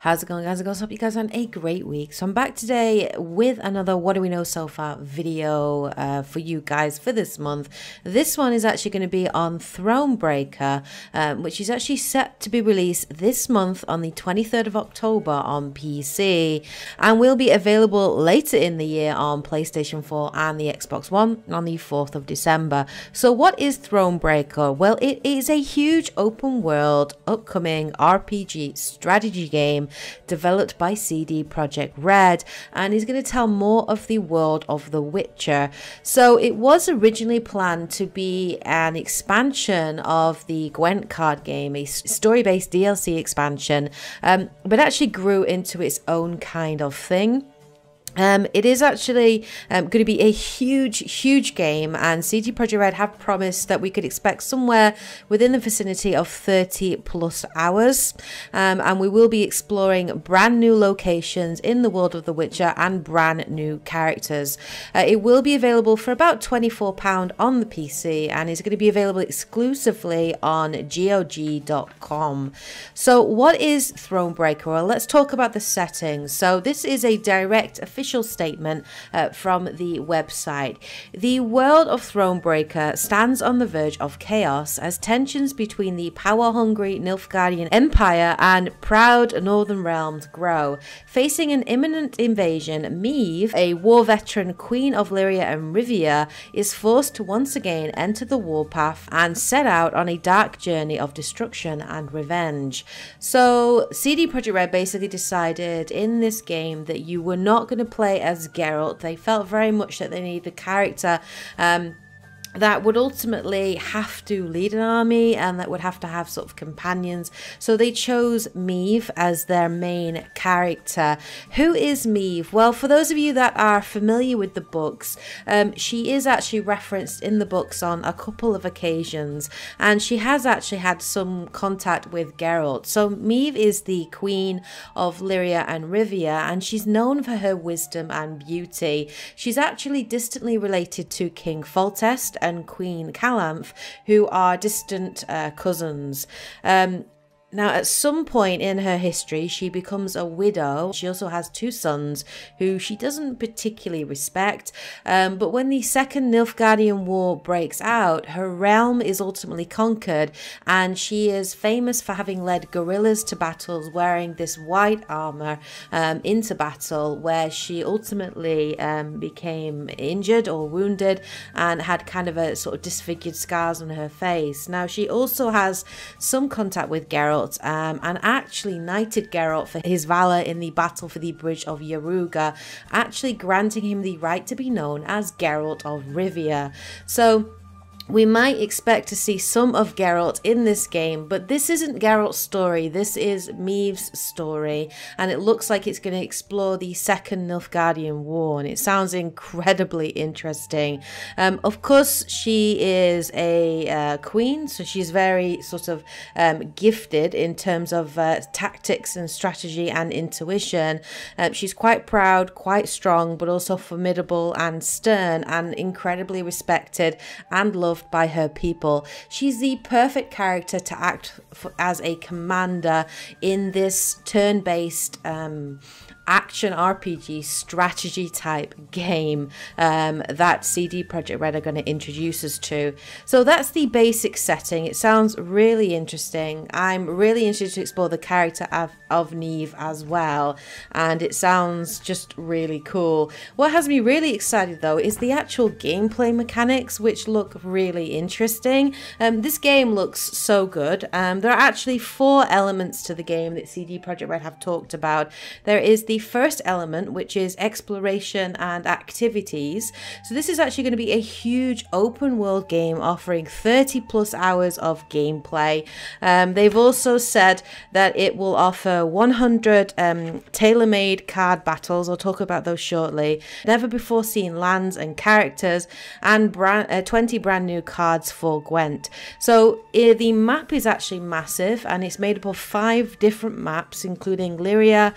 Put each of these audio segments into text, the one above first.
How's it going, guys? I hope you guys had a great week. So I'm back today with another What Do We Know So Far video for you guys for this month. This one is actually going to be on Thronebreaker, which is actually set to be released this month on the 23rd of October on PC, and will be available later in the year on PlayStation 4 and the Xbox One on the 4th of December. So what is Thronebreaker? Well, it is a huge open world upcoming RPG strategy game developed by CD Projekt RED, and is going to tell more of the world of The Witcher. So it was originally planned to be an expansion of the Gwent card game, a story-based DLC expansion, but actually grew into its own kind of thing. It is actually going to be a huge game, and CD Projekt RED have promised that we could expect somewhere within the vicinity of 30 plus hours, and we will be exploring brand new locations in the world of The Witcher and brand new characters. It will be available for about £24 on the PC, and is going to be available exclusively on GOG.com. So what is Thronebreaker? Well, let's talk about the setting. So this is a direct official statement from the website. The world of Thronebreaker stands on the verge of chaos as tensions between the power-hungry Nilfgaardian Empire and proud Northern Realms grow. Facing an imminent invasion, Meve, a war veteran queen of Lyria and Rivia, is forced to once again enter the warpath and set out on a dark journey of destruction and revenge. So CD Projekt RED basically decided in this game that you were not going to play as Geralt. They felt very much that they needed a character that would ultimately have to lead an army and that would have to have sort of companions. So they chose Meve as their main character. Who is Meve? Well, for those of you that are familiar with the books, she is actually referenced in the books on a couple of occasions, and she has actually had some contact with Geralt. So Meve is the queen of Lyria and Rivia, and she's known for her wisdom and beauty. She's actually distantly related to King Foltest and Queen Calanth, who are distant cousins. Now, at some point in her history, she becomes a widow. She also has two sons who she doesn't particularly respect. But when the Second Nilfgaardian War breaks out, her realm is ultimately conquered, and she is famous for having led guerrillas to battles wearing this white armor into battle, where she ultimately became injured or wounded and had kind of a sort of disfigured scars on her face. Now, she also has some contact with Geralt, and actually knighted Geralt for his valor in the battle for the bridge of Yaruga, actually granting him the right to be known as Geralt of Rivia. So we might expect to see some of Geralt in this game, but this isn't Geralt's story. This is Meve's story, and it looks like it's going to explore the Second Nilfgaardian War, and it sounds incredibly interesting. Of course, she is a queen, so she's very sort of gifted in terms of tactics and strategy and intuition. She's quite proud, quite strong, but also formidable and stern, and incredibly respected and loved by her people. She's the perfect character to act as a commander in this turn-based action RPG strategy type game that CD Projekt RED are going to introduce us to. So that's the basic setting. It sounds really interesting. I'm really interested to explore the character of Meve as well, and it sounds just really cool. What has me really excited though is the actual gameplay mechanics, which look really interesting. This game looks so good. There are actually 4 elements to the game that CD Projekt RED have talked about. There is the first element, which is exploration and activities. So this is actually going to be a huge open world game offering 30 plus hours of gameplay. They've also said that it will offer 100 tailor-made card battles. I'll talk about those shortly. Never before seen lands and characters, and 20 brand new cards for Gwent. So the map is actually massive, and it's made up of 5 different maps, including Lyria,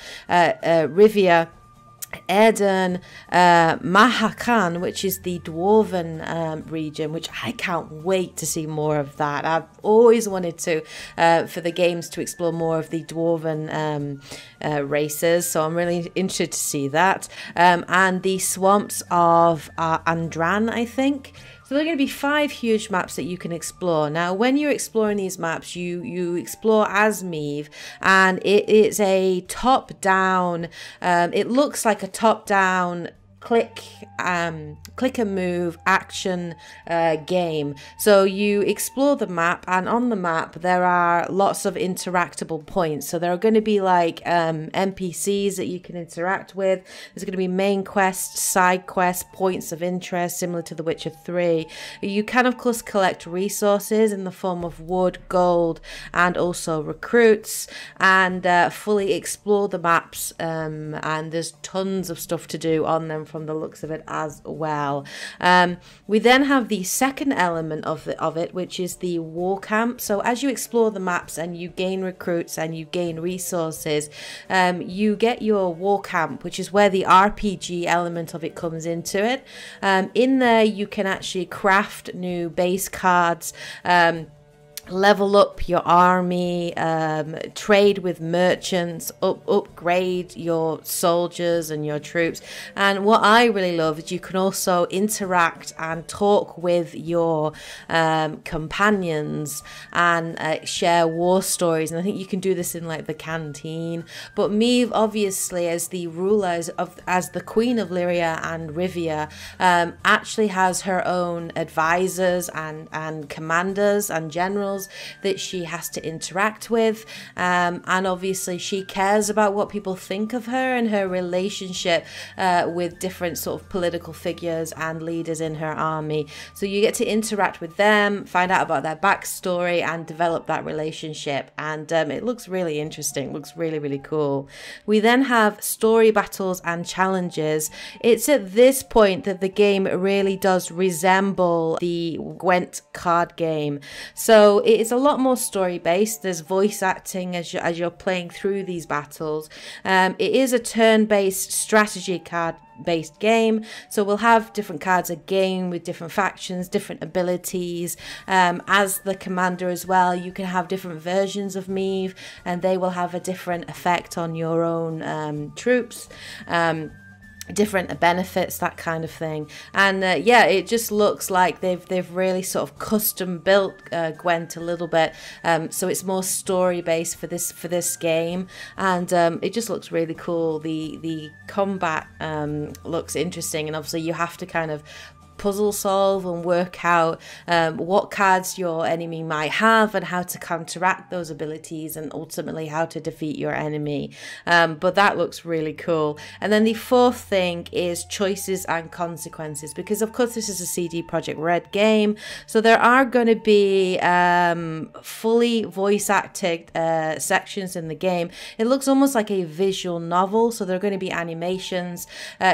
Rivia, Erden, Mahakan, which is the Dwarven region, which I can't wait to see more of that. I've always wanted to, for the games to explore more of the Dwarven races, so I'm really interested to see that. And the swamps of Andran, I think. So there are going to be 5 huge maps that you can explore. Now, when you're exploring these maps, you explore as Meve, and it's a top-down, it looks like a top-down click and move action game. So you explore the map, and on the map there are lots of interactable points. So there are going to be like NPCs that you can interact with. There's going to be main quests, side quests, points of interest, similar to The Witcher 3. You can of course collect resources in the form of wood, gold, and also recruits, and fully explore the maps, and there's tons of stuff to do on them from the looks of it as well. We then have the second element of it, which is the war camp. So as you explore the maps and you gain recruits and you gain resources, you get your war camp, which is where the RPG element of it comes into it. In there you can actually craft new base cards, level up your army, trade with merchants, upgrade your soldiers and your troops. And what I really love is you can also interact and talk with your companions and share war stories. And I think you can do this in like the canteen. But Meve, obviously, as the ruler, as the Queen of Lyria and Rivia, actually has her own advisors and commanders and generals that she has to interact with, and obviously she cares about what people think of her and her relationship with different sort of political figures and leaders in her army. So you get to interact with them, find out about their backstory, and develop that relationship. And it looks really interesting, looks really, really cool. We then have story battles and challenges. It's at this point that the game really does resemble the Gwent card game. So it is a lot more story based. There's voice acting as you're playing through these battles. It is a turn-based strategy card based game, so we'll have different cards again with different factions, different abilities. As the commander as well, you can have different versions of Meve, and they will have a different effect on your own troops, different benefits, that kind of thing. And yeah, it just looks like they've really sort of custom built Gwent a little bit, so it's more story based for this game, and it just looks really cool. The combat looks interesting, and obviously you have to kind of puzzle solve and work out what cards your enemy might have and how to counteract those abilities, and ultimately how to defeat your enemy. But that looks really cool. And then the fourth thing is choices and consequences, because of course this is a CD Projekt RED game, so there are going to be fully voice acted sections in the game. It looks almost like a visual novel, so there are going to be animations.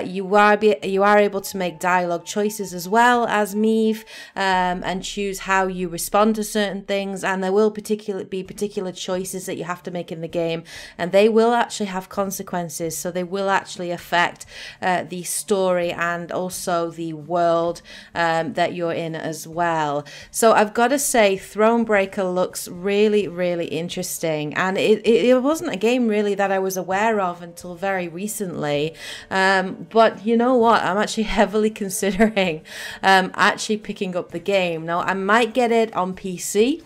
You are able to make dialogue choices as well as Meve, and choose how you respond to certain things, and there will be particular choices that you have to make in the game, and they will actually have consequences, so they will actually affect the story and also the world that you're in as well. So I've got to say, Thronebreaker looks really, really interesting, and it wasn't a game really that I was aware of until very recently, but you know what, I'm actually heavily considering actually picking up the game. Now I might get it on PC,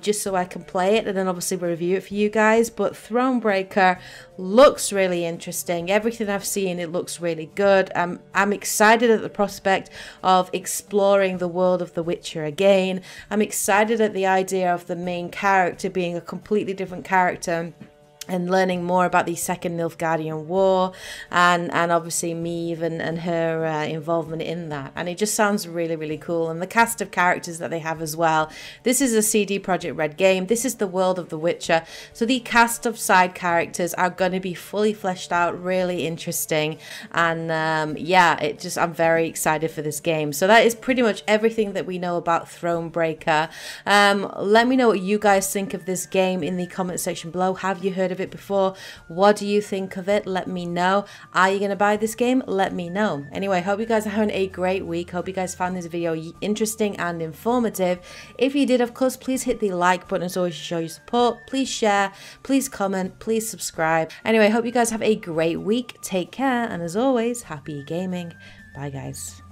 just so I can play it and then obviously review it for you guys. But Thronebreaker looks really interesting. Everything I've seen, it looks really good. I'm excited at the prospect of exploring the world of The Witcher again. I'm excited at the idea of the main character being a completely different character, and learning more about the Second Nilfgaardian War, and obviously Meve and her involvement in that. And it just sounds really, really cool. And the cast of characters that they have as well. This is a CD Projekt RED game. This is the world of The Witcher. So the cast of side characters are going to be fully fleshed out, really interesting. And yeah, I'm very excited for this game. So that is pretty much everything that we know about Thronebreaker. Let me know what you guys think of this game in the comment section below. Have you heard of of it before. What do you think of it? Let me know. Are you going to buy this game? Let me know. Anyway, hope you guys are having a great week. Hope you guys found this video interesting and informative. If you did, of course, please hit the like button as always to show your support. Please share, please comment, please subscribe. Anyway, hope you guys have a great week. Take care, and as always, happy gaming. Bye, guys.